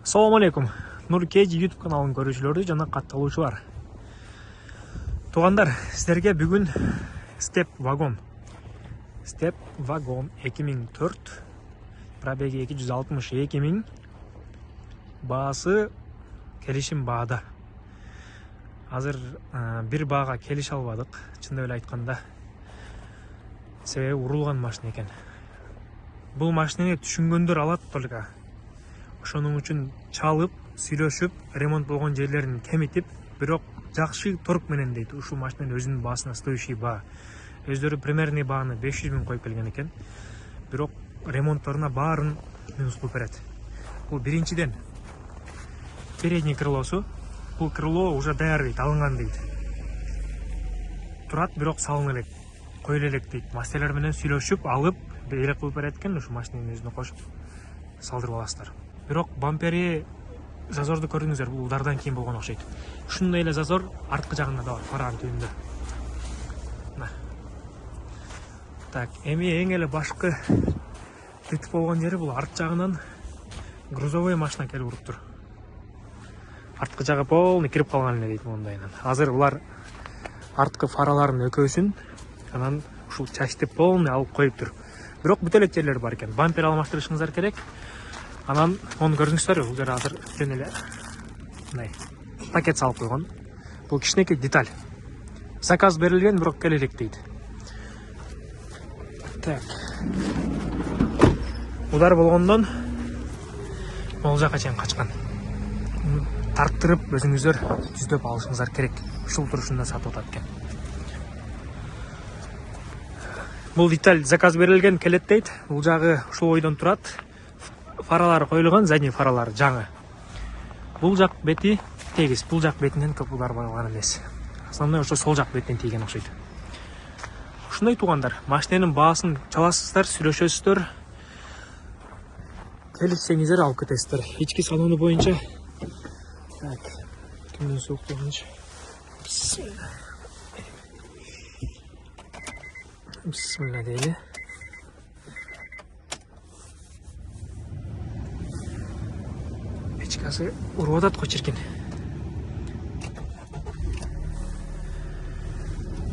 Assalamu alaikum. Nur Kej YouTube kanalын көрүүчүлөрдү жана катталуучулар. Туугандар, сиздерге бүгүн Step Wagon 2004 пробеги 262 миң, баасы келишим баада. Азыр бир баага келише албадык, чындап эле айтканда. Себеби урулган машина экен. Бул машинаны түшүнгөндөр алат только. Ошонун үчүн чалып, сүйлөшүп, ремонт болгон жерлерин кемитип, бирок жакшы торг менен дейт. Ушул машинанын өзүнүн баасына стоящий баа. Өздөрү примерный бааны 500 миң коюп келген экен. Бирок ремонтторуна баарын минус кылып берет. Бул биринчиден передний крылосу. Бул крыло уже даяр дейт, алынган дейт. Турат, бирок салына элек, коюла элек дейт. Мастерлер менен сүйлөшүп, алып, элек кылып берет экен, ушу машинанын өзүнө кошуп салдырып аласыздар. Бирок бампери зазорду көрдүңүздөр, бул удардан кийин болгон окшойт. Ушундай эле зазор арткы жагында да бар, фаранын түбүндө. Так, эми эң эле башкы тыт болгон жери бул арт жагынан грузовой машина келип уруптур. Арткы жагы полный кирип калган эле дейт мондайынан. Азыр булар арткы фараларын өкөөсүн, анан ушул частьты полный алып коюптур. Бирок бүтө элек жерлери бар экен. Бампер алмаштырышыңыздар керек. Анан оны көрдүңүздөр, бул жер азыр жөн эле мындай пакет салып койгон. Бул кичинекей деталь. Заказ берилген, бирок келе элек дейт. Так. Удар болгондон могул жака чейин качкан. Тарттырып өзүңүздөр түздөп алышыңыздар керек. Ушул турушунда сатып атат экен. Бул деталь заказ берилген, келет дейт. Бул жагы ушул ойдон турат. Фаралары коюлган, задний фаралары жаңы. Бул жак бети тегиз, бул жак бетинен көп удар болгон эмес. Основной ошо сол жак бетинен тийген окшойт. Ушундай туугандар, машинанын баасын чаласыздар, сүйлөшөсүздөр. Келишсеңиздер алып кетесиздер. Ички салону боюнча. Так. Кимдин сууктугунчу. Бисмилла дейли. Печкасы уруп атат го чиркин.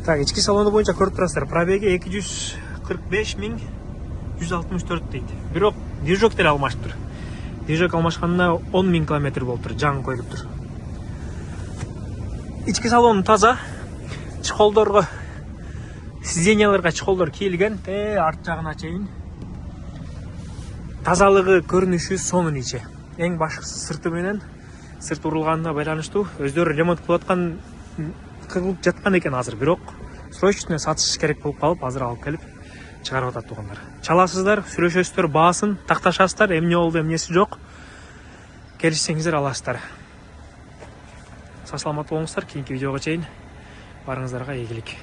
Так, ички салону боюнча көрүп турасыздар. Пробеги 245 миң 164 дейт. Бирок движок деле алмаштыр. Движок алмашканына 10 миң километр болуптур, жаңы коюлуптур. Ички салону таза. Чехолдорго, сиденьяларга чехолдор кийилген, арт жагына чейин. Тазалыгы, көрүнүшү сонун ичи. Эң башкысы сырты менен, сырт урулганына байланыштуу. Өздөрү ремонт кылып аткан, кылып жаткан экен азыр, бирок срочно сатыш керек болуп калып, азыр алып келип чыгарып атат туугандар. Чаласыздар, сүйлөшөсүздөр, баасын такташасыздар, эмне болду, эмнеси жок. Келишсеңиздер аласыздар. Сау саламат болуңуздар, кийинки видеого чейин барыңыздарга ийгилик.